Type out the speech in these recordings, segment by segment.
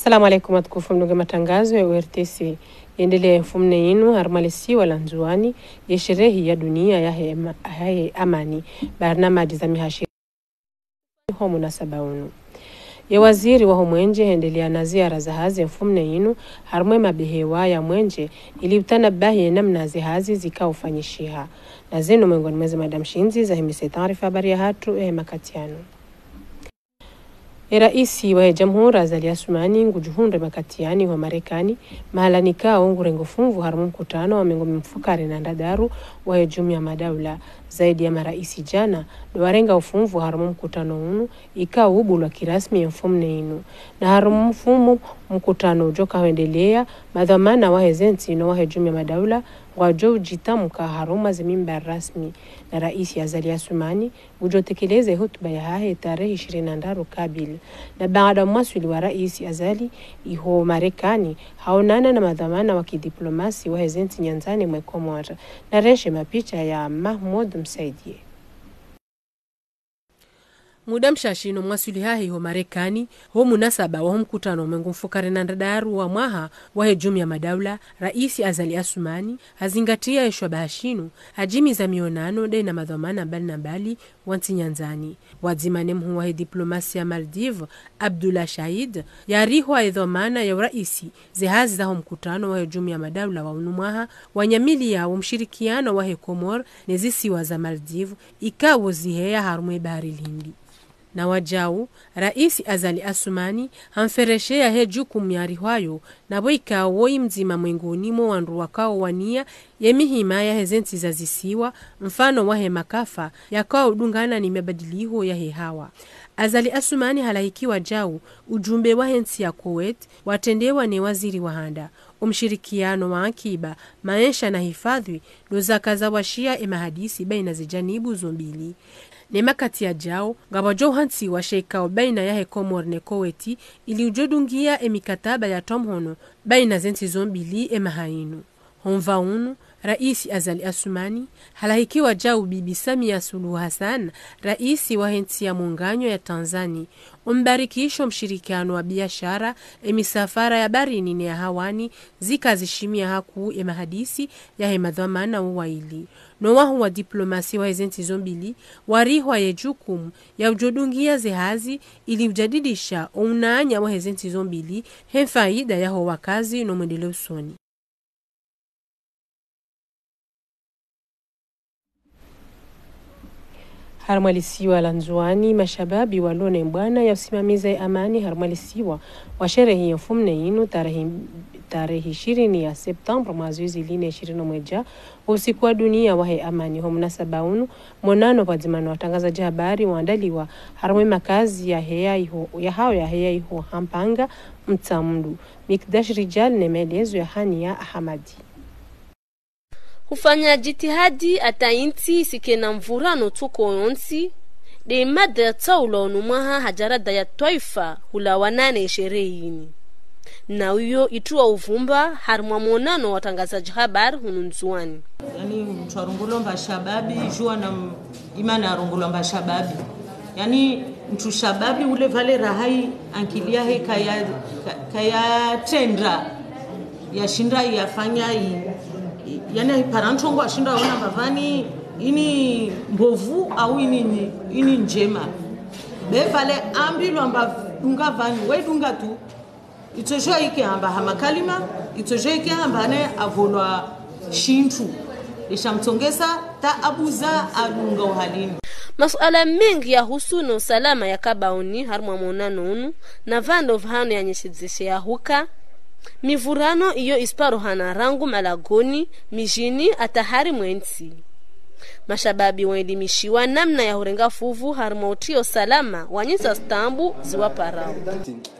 Assalamu alaikum watukufu mnuge matangazo ya URTC. Endelea mfumne yinu harmalisi wala nzuani ya sherehi ya dunia ya amani. Barnamaji za mihashiri homu na sabaunu. Ya waziri wa homwenje endelea na ziara za hazi mfumne yinu harmwe mabehewa ya mwenje ili utanabahi namna zihazi zika ufanyishiha. Na zinu mwengoni mwezi Madam Shinzi za himise taarifa habari ya hatu makatiano. Raisi wa Jamhuri Azali Assoumani ngujuhunde makatiani wa Marekani mahala nikao ngurengo funvu harumu mkutano wa mengomi mfukari na ndadaru wa Jumuiya Madaula zaidi ya maraisi jana warenga ufunvu harumu mkutano unu ikao ubulwa kirasmi ya mfumne inu na harumu mfumu mkutano ujoka huendelea madhamana wa hezenti no wa Jumuiya Madaula wajo jitamuka haruma zimimba rasmi na Raisi Azali Assoumani ujotekeleze hotuba ya hahe tarehe 20 Kabil na baada mwasuli wa Raisi Azali iho Marekani haonana na madhamana wa kidiplomasi wa hezenti nyanzani mwe Komoro na reshe mapicha ya Mahmoud Msaidie. Muda mshashino mwasuli hahi ho Marekani ho munasaba wa mkutano mengu mfukare na ndadaru wa mwaha wa Jumuiya Madaula Raisi Azali Assoumani hazingatia eshwa bahashinu hajimi za mionano de na madhamana bali na bali wanti nyanzani wadzimane mhu wa diplomasi ya Maldives Abdullah Shahid yariho aidhamana ya raisi zihazi za ho mkutano wa Jumuiya Madaula wa unumwaha wanyamili ya mshirikiano wa Komoro nezisiwa za Maldives ikawo ziheya harumwe bahari Hindi. Na wajau, Raisi Azali Assoumani hamfereshea he jukumu yarihwayo na boika woi mzima mwengoni mo wandu wakao wania yemihima ya hezenti za zisiwa mfano wahe makafa yakao udungana ni mabadiliho ya hehawa. Azali Assoumani halahikiwa jau ujumbe wa hensi ya Kuwait watendewa ni waziri wa handa. Umshirikiano wa akiba, maisha na hifadhi dozakaza washia emahadisi baina zijanibu zombili. Nema kati ya jao, gabajo hansi wa sheikao baina ya Komoro ne Kuwaiti ili ujodungia emikataba ya tomhono baina zenti zombili emahainu. Honva unu, Raisi Azali Assoumani halahikiwa jau Bibi Samia Suluhu Hassan, Raisi wa henti ya muunganyo ya Tanzania, umbarikisho mshirikiano wa biashara emisafara ya barini ne ya hawani zikazishimia haku emahadisi ya hemadhamana uwaili. Nowahu wa diplomasi wa hezenti zombili warihwa ye jukumu ya ujodungia zehazi ili ujadidisha unaanya wa hezenti zombili hemfaida ya ho wakazi no mwendele usoni. Harmalisiwa lanzuani mashababi walone mbwana ya usimamiza ya amani harmalisiwa wa sherehi ya mfumne inu tarehi 20 ya September mazuizi line 21 usiku wa dunia wa amani ho mnasaba unu monano wadzimano watangazaji habari waandaliwa harumwe makazi ya heya iho hampanga mtamdu Mikdash Rijal ne melezo ya Hania Ahmadi. Hufanya jitihadi atainti sikena mvurano tuko yonsi de mada taulo onumaha hajarada ya taifa hula wanane sherehini na uyo itua uvumba harumwa monano watangazaji habari hununzuani. Yani mtuarungulomba shababi jua na imana arungulomba shababi yani mtu shababi ule vale rahai ankilia he kaya tendra ya shinda yafanya yani parantongo ashinda wana mbavani ini mbovu au ini njema bevale ambilo amba dunga vani we dunga tu itojo ike amba hamakalima itojo ike amba ne avolwa shintu ishamtongeza ta abuza alunga uhalini. Masuala mengi ya husuno salama ya kabaoni harumwa monano unu na vando vhano ya nyeshizishe ya huka mivurano iyo isparo hana rangu malagoni mijini atahari mwensi. Mashababi waelimishiwa namna ya hurenga fuvu harmotio salama wanyisa stambu ziwa parao.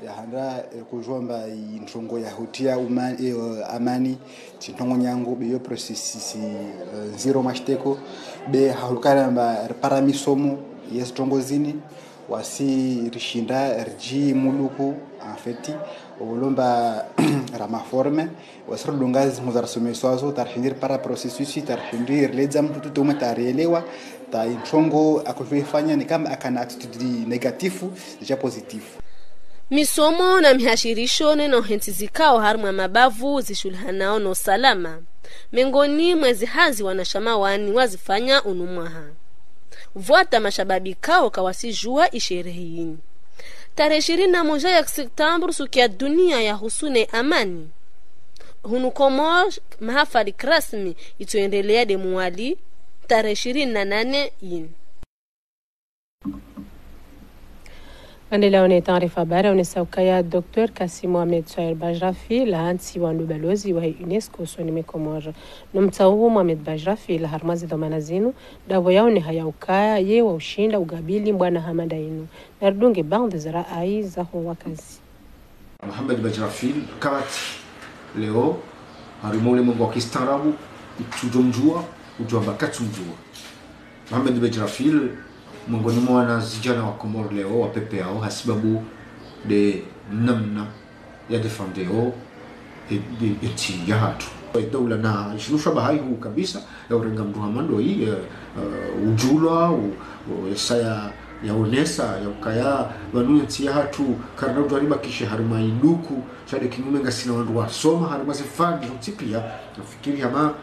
Ya handa kujomba intongo ya hutia amani tintongo nyangu biyo prosesi zero mashteko be halukana mba paramisomo yes tongozini wasi rishinda rji muluku afeti olomba ramaforme wasrudungazi muzarasomeswazo tarhindir para processus tarhindir lezam tutu umetarelewa ta intongo akufanya ni kama akana attitude negatifu ja positifu. misomo na mihashirisho neno henti zikao harumwa mabavu zishulhanao no salama mengoni mwezi hazi wanashama wani wazifanya unumwaha vuata mashababi kao kawasijua isherehini tarehe 21 ya Septemba suki ya dunia ya husune amani hunu Komor mahafali rasmi ituendelea de muwali tarehe 28 yin. Endelea ni taarifa habari unisauka Dr. Kassim Mohamed Souair Bajrafi la hansi wa balozi wa UNESCO soni Komor. Nomtauhu Mohamed Bajrafi la harmazi dhamana zinu dawo yao ni hayaukaya ye wa ushinda ugabili mbwana hamada inu. Nardunge bande zara ai za wakazi. Mohamed Bajrafi kati leo harimole mungu wa kistaarabu tujomjua ujua katumjua. Mohamed Bajrafi miongoni mwa wanavijana wa Komoro leo wa pepe yao hasibabu de namna ya defendeo eti ya hatu dola na ishirusha bahai huu kabisa ya urenga mduhamando hii ujula saya ya unesa ya ukaya wanu eti ya hatu karna ujariba kishe harima iduku shade kinumenga sina wandu wa soma harima zifandi hutipia nafikiri hama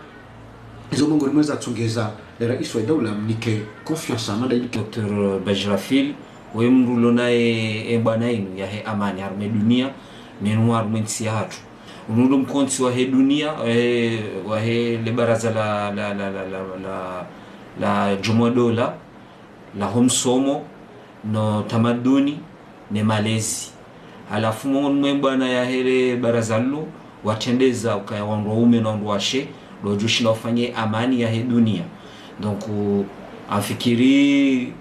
hizo miongoni mweza tungeza rais wa dawla mnike confiance amanda Dr. Bajrafi wemru lonae bwana inu ya he amani harme dunia nenu harme nsi hatu unundo mkonsi wa he dunia wa he le baraza la jumuiya dola la homsomo no tamaduni ne malezi halafu mwe bwana ya hele baraza lo watendeza ukaya wandu waume na wandu washe lojushi na ufanye amani ya he dunia. Donc afikiri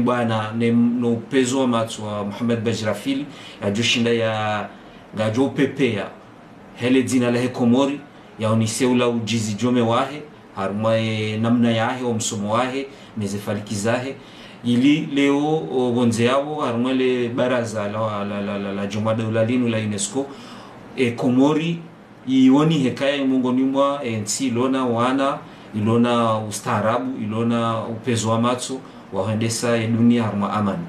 bwana no pezo wa matu wa Mohamed Bajrafi ya jushinda ya gajo pepea hele dina la he Komori ya uniseula ujizi jome wahe haruma namna yahe o msomo wahe mezefalikizahe ili leo bonze yao haruma le baraza la jumuiya dola linu la UNESCO Komori ioni hekaya miongoni mwa nchi lona wana ilona ustaarabu ilona upezo wa matso wahendesa dunia harma amani.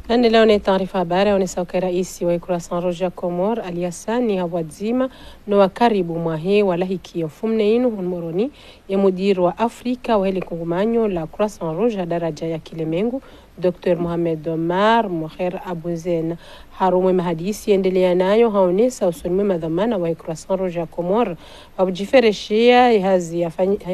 Endelea ni taarifa habari unisauka raisi wa Croissant Rouge Komor aliasani hawadzima no wakaribu mwahe wala hikio fumne inu hunmoroni ya mudiru wa Afrika wa heli kungumanyo la Croissant Rouge daraja ya Kilemengu Dr. Mohamed Omar Moher Abouzen harumu mahadisi endelea nayo haonesa usonimwe madhamana wa Croissant Rouge Komor wabujifereshia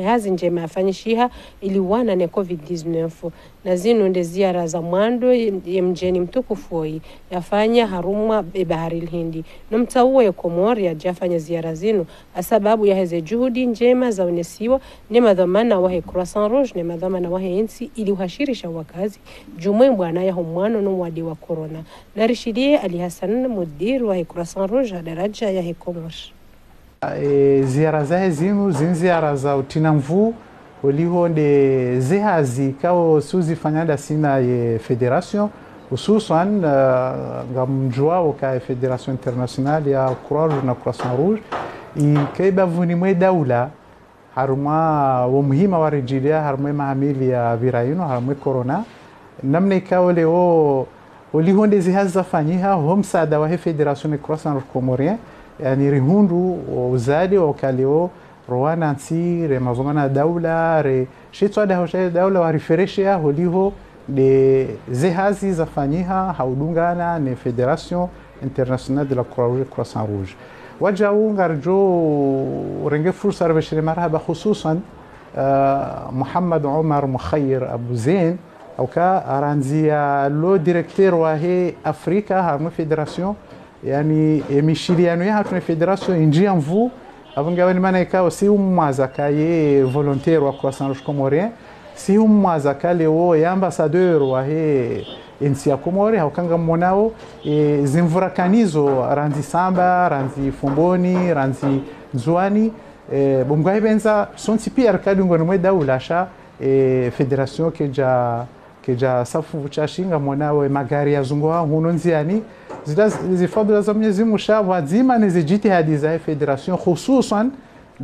hazi njema afanyishiha iliwana na COVID-19 na zinu nde ziara za mwando ya mjeni mtukufoi yafanya haruma bahari Hindi na mtauwa ya Komor ya jafanya ziara zinu asababu ya heze juhudi njema za unesiwa ni madhamana wa Croissant Rouge ni madhamana wa ensi ili uhashirisha wakazi jumwe mbwana ya humwano numwadi wa corona na Rishidie Ali Hassan mudir wa Croissant Rouge daraja ya Komor. Ziara za zinu ziara za utinamvu uliho de zehazi kao suzi fanyada sina ye federation hususan ngamjua waka federation internationale ya Croix na Croissant Rouge ikaiba vuni mwe daula haruma wa muhima warijilia haruma mahamili ya virayino haruma corona namna ikao leo uliho de zehazi za fanyiha homsada wa federation Croissant Rouge Comorien yani rihundu uzadi wakaleo Rwanda nsi re mazomana daula re shitwa da hoja daula warifereshia holiho de zehazi zafanyiha haudungana ne Federation Internationale de la Croix-Rouge Croissant Rouge wajau ngarjo renge fursa rabashire marhaba khususan Muhammad Omar Mukhair Abouzen au ka aranzia lo directeur wa he Afrika ha Federation yani emishiriano ya hatuna Federation injia mvu avungawani maana ikao si umwazaka ye volontaire wa Croissant Rouge Comorien si umwazaka leo ya ambassadeur wa he ensi ya Komori haukanga mmonao zimvurakanizo ranzi samba ranzi fumboni ranzi nzuani bungwa benza sonti pia kadungo no daula sha federation keja safu chashinga mmonao magari ya zungoa hunonziani zifadhila za Mwenyezi Mungu wazima nizijitihadi za federation hususan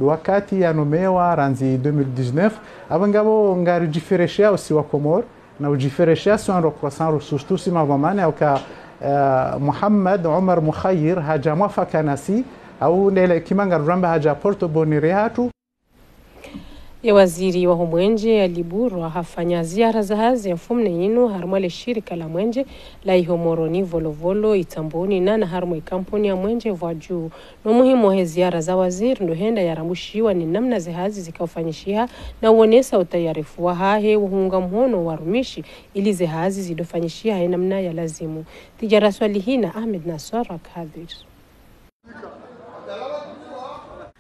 wakati yanomewa ranzi 2019 abangabo ngari jifereshia usi wa Komor na ujifereshia ndo croissant rusustusi mavamane au ka Muhammad Umar Mukhayyir haja mwafaka nasi au nele kimanga ramba haja Porto Bonire hatu ya waziri wa Homwenje aliburwa hafanya ziara za hazi ya fumne ino harmale shirika la Mwenje la ihomoroni volovolo itamboni na harmwe kampuni ya Mwenje vwaju no muhimu he ziara za waziri ndo henda yaramushiwa ni namna zihazi zikafanyishia na uonesa utayarifu wa hahe uhunga mhono warumishi ili zihazi zidofanyishia he namna ya lazimu tijara swali hina Ahmed Nasara Kadir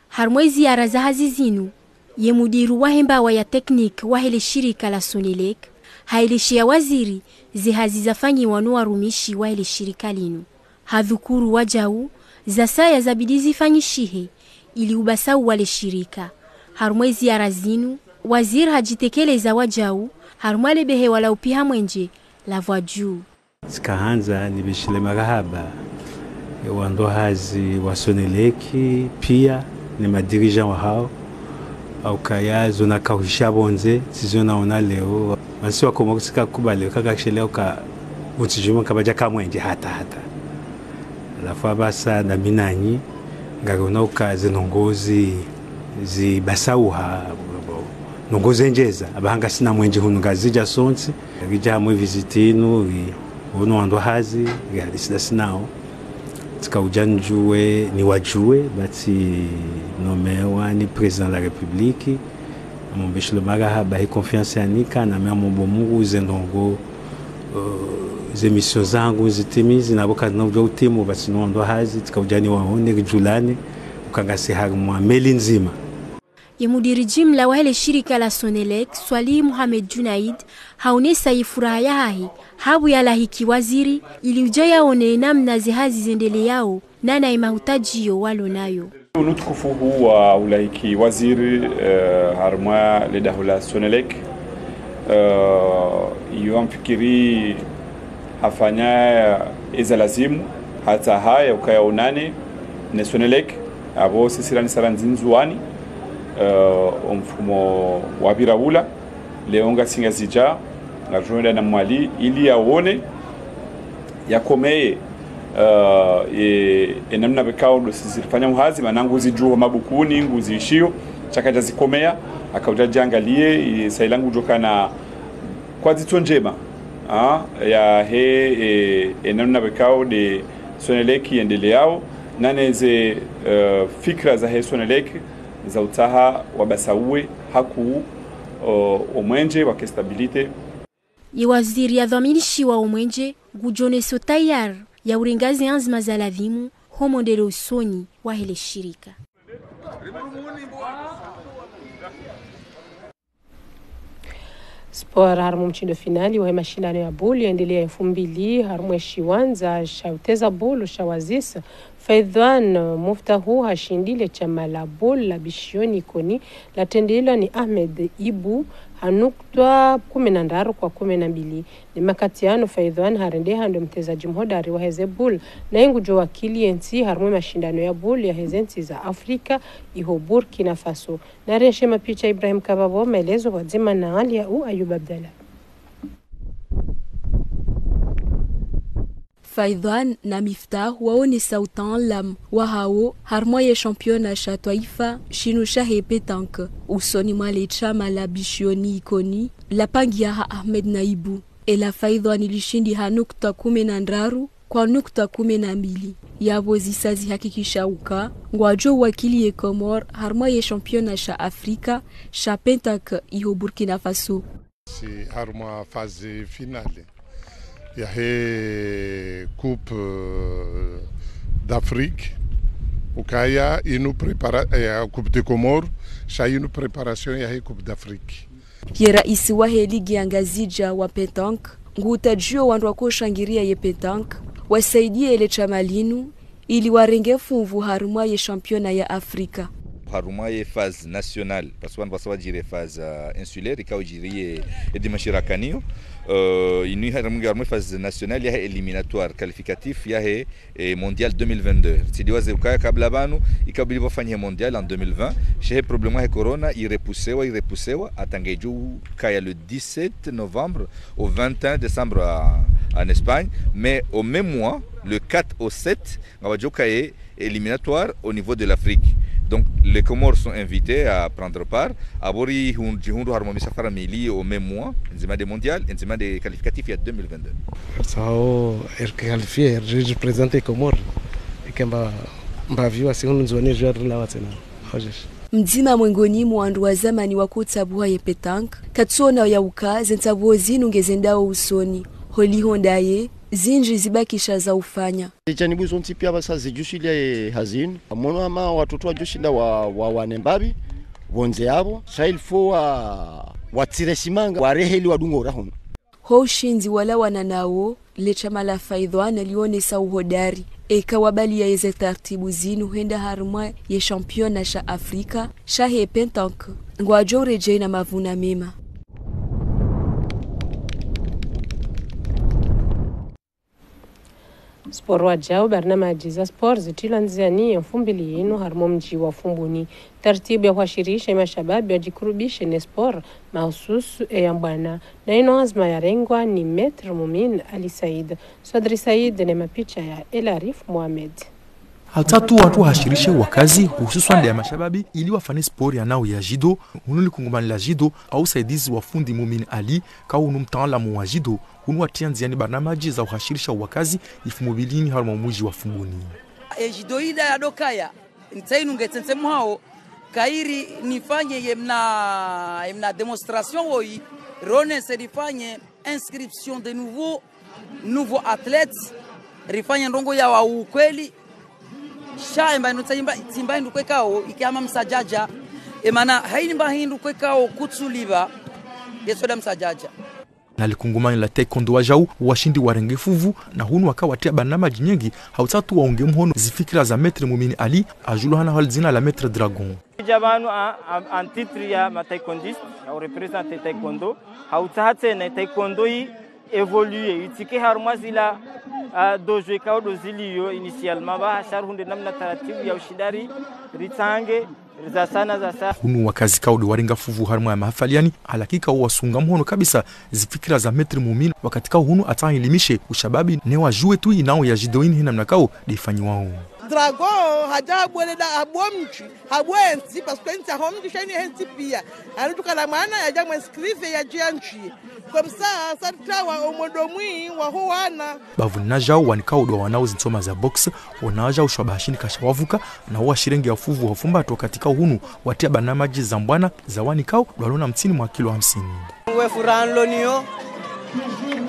harmwe ziara za hazi zinu ye mudiru wahemba wa ya teknik wahele shirika la Sonelec hailishia waziri zihazi zafanyi wanu warumishi wahele shirika linu hadhukuru wajau za saya zabidi zifanyishihe ili ubasau wale shirika harumwe ziara zinu waziri hajitekeleza wajau harumwale behe wala upiha Mwenje la vwaju Zikahanza ni bishile marahaba wando hazi wa Sonelec pia ni madirija wa hao au kaya zona kahisha bonze sizona ona leo wansi wakomokisika kubale kakakishele ka utijuma kabaja kamwenje hata alafu basa na minanyi ngagona ukaze nongozi zibasauha nongozi njeza abahanga sina mwenje hunu ngazija sonsi ngija hamwe visitinu uno ando hazi ngalisa sinao Tikaujandjoué ni wajoué bati nomewa ni président de la République mon bishlo marahaba he confiance anika na mwa Mungu zendongo emissions zangu zitimizi na boka na utimo bati no ndo hazi tikaujani waone gijulane ukangase harumwa meli nzima ye mudiri jimla wa hele shirika la Sonelec Swali Mohamed Junaid haonesa ifuraha yahi habu ya lahiki waziri ili ujaya one namna zihazi zendele yao nana imahutajiyo walo nayo unutukufu huu wa ulahiki waziri harma lidahula Sonelec yuamfikiri hafanya eza lazimu hata haya ukaya unane ne Sonelec abo sisirani saranzinzuani mfumo wa birawula leonga singa zija na joenda na mwali ili yaone yakomeye namna bekao ndo sizifanya muhazi manangu zijua mabukuni nguzi ishio chakaja zikomea akaujaji angalie sailangu joka na kwa zito njema ya he namna bekao de Sonelec endele yao naneze fikra za he Sonelec za utaha wabasauwe haku Omwenje wakestabilite ye waziri ya dhaminishi wa Omwenje gujoneso tayar ya urengazi anzima za ladhimu homondele usoni wa hele shirika Sport harmu mchindo finali wa mashindano ya boli yaendelea 2000 harmu shiwanza shauteza bolo shawazisa Faidhan Muftahu hashindile chama la bol la bishioni koni la tendela ni Ahmed Ibu hanuktua 10 kwa 12 ni makatiano Faidhan harende hando mtezaji mhodari wa Hezebul na ingu jo wakili enti harmu mashindano ya bol ya hezenti za Afrika iho Burkina Faso na reshe mapicha Ibrahim Kababo maelezo kwa zima na Ali ya Ayub Abdallah Faidhan na Miftah waone sautan lam wahao harmoye championa cha taifa shinusha he petanque usoni mwale chama la bishioni ikoni la pangia Ahmed Naibu ela Faidhan ilishindi hanukta 10 kwa nukta 12 yabo zisazi hakikisha uka ngwajo wakili ye Komor harmoye championa cha Afrika cha petanque iho Burkina Faso si harmoa fase finale ya he Coupe d'Afrique ukaya inu prepara ya Coupe de Comores sha inu preparation ya he Coupe d'Afrique ye raisi wa he ligi ya ngazija wa petanque ngutajio wandu wako shangiria ye petanque wasaidie ile chamalinu ili warenge fuvu harumwa ye championa ya Afrika haruma phase nationale parce que on va savoir dire phase insulaire ikao jiri e dimashirakanio ini haruma phase nationale ya éliminatoire qualificatif ya mondial 2022 tidiwaze ukaya kabla banu ikabili bafanya mondial en 2020 chez problème ya corona irepoussewa atangeju kaya le 17 novembre au 21 décembre en Espagne, mais au même mois le 4 au 7 ngawajoka est éliminatoire au niveau de l'Afrique. Donc les Comores sont invités à prendre part. Abori hundu harmonie safara mili au même mois, enzima des mondial, enzima des qualificatifs il y a 2022. Sao qualifié représenter Comores et kamba mbaviwa si hundu zone joueur la watena. Mdzima mwengoni mwandu wa zamani wa kutabua ye petank katsona ya uka zentabuo zinu ngezendao usoni holi hondaye zinji zibakisha za ufanya janibu zonti pia basa zijushilia hazin mono ama watoto wajushinda wa wanembabi bonze yabo sailfo watire simanga wareheli wadungo rahon ho ushinzi wala wananao lecha mala faidwana lionesa uhodari eka wabali ya yeze tartibu zinu henda harumwa ye championa sha Afrika shahe pentank ngwajo reje na mavuna mema. Sport wajao barnamaji za sport zitilanzania mfumbili yenu harmo mji wa fumbuni taratibu ya kuashirisha mashababi wajikurubishe ne sport mahususu ya mbwana na ino azma ya rengwa ni Metr Mumin Ali Said Swadri Said ne mapicha ya Elarif Mohamed. Altatu watu hashirishe wakazi hususan ya mashababi ili wafanye sport ya nao ya jido unuli kungumani la jido au saidizi wa fundi Mumin Ali kao unumtaalamu wa jido unuwatia nziani barnamaji za uhashirisha wakazi ifumubilini harma muji wa fumbuni. Jido ida ya dokaya ntainu ngetensemu hao kairi nifanye yemna demonstration woi rone se rifanye inscription de nouveaux athlètes rifanye ndongo ya wa ukweli shaimba timba ndu kwekao ikiama msajaja emana hainimba hindu kwekao kutsuliba yesoda msajaja na likungumani la taekwondo wajau washindi warengefuvu na hunu wakawatia barnamaji nyingi hautatu waunge mhono zifikira za Metr Mumin Ali ajuluhana halzina la Metr Dragon jabanu en titre ya ma taekwondiste au représenter taekwondo hautate na taekwondo yi évoluer itike harmazila dojo kao dozilio initialement ba sharhunde namna taratibu ya ushindari ritange za sana hunu wakazi kaude waringa fuvu harma ya mahafaliani alakika wasunga mhono kabisa zifikira za Metr Mumin wakatika hunu atailimishe ushababi ne wajue tu inao ya jidoini hina mnakao difanyi wao Dragon hajabu ele da abomchi habwenzi parce que nti ahomdi shani henti pia alutuka la maana ya jamu inscrive ya jianchi comme ça sartawa omodomwi wa huana bavuna jao wanikao do wanao zinsoma za box wanaja ushabashini kashawavuka na huwa shirengi ya fuvu wafumbato katika hunu watia barnamaji za mbwana za wanikao walona mtini mwa kilo 50 we furan lonio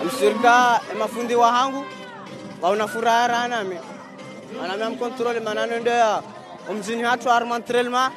msirka mafundi wa hangu wauna furara nami anamia mkontrole manano ndoya umzini hatu armantrelma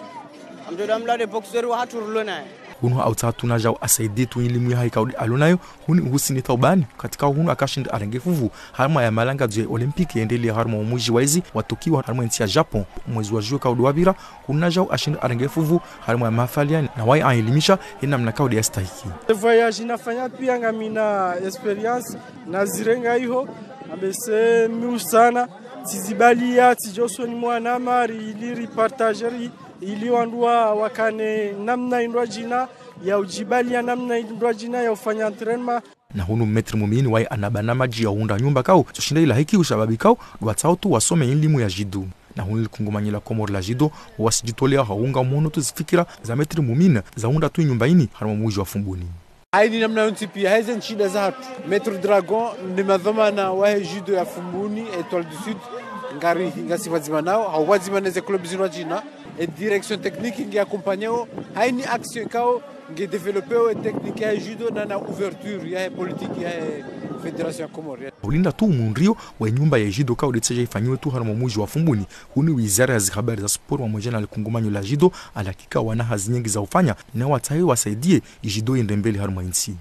amdodamla de boxer wa hatu rulona hunu autatu na jao asaidi tu elimu ya haikaudi alunayo huni husini taubani katika hunu akashinda arengefuvu harma ya malanga zwe olimpiki endele harma umuji waizi watokiwa harma nchi ya Japon mwezi wa juwe kaudi wabira hunu jao ashinda arengefuvu harma ya mahafaliani na wai aelimisha hina mnakaudi ya stahiki voyage inafanya pia ngamina experience na zirenga iho ambese miusana tizibalia tijosoni mwanamari ili partajeri ili wandua wakane namna indwa jina ya ujibalia namna indwa jina ya ufanya entraînement na hunu Metr Mumin wai anabanamaji ya unda nyumba kao tushinda ila hiki ushababi kao watao tu wasome elimu ya jido na hunu likungumanyila Komor la jido wasijitolea haunga mhono tuzifikira za Metr Mumin za unda tu nyumba ini harma muji wa fumbuni haini namna untipia hizo shida za hatu Metr Dragon ni madhamana wa jido ya fumbuni Etoile du Sud ngari ngasiwazima nao hawazima neze club zinwa jina et direction technique ngi accompagner haini action kao ngi développer technique ya judo na ouverture ya politique ya Federation Comore ulinda tu munrio wa nyumba ya jido kao detseje ifanywe tu harma muji wa fumbuni huni wizara ya habari za sport wa mojana alikungumanyo la jido alakika wana hazi nyingi za ufanya na watai wasaidie jido ende mbele harma insi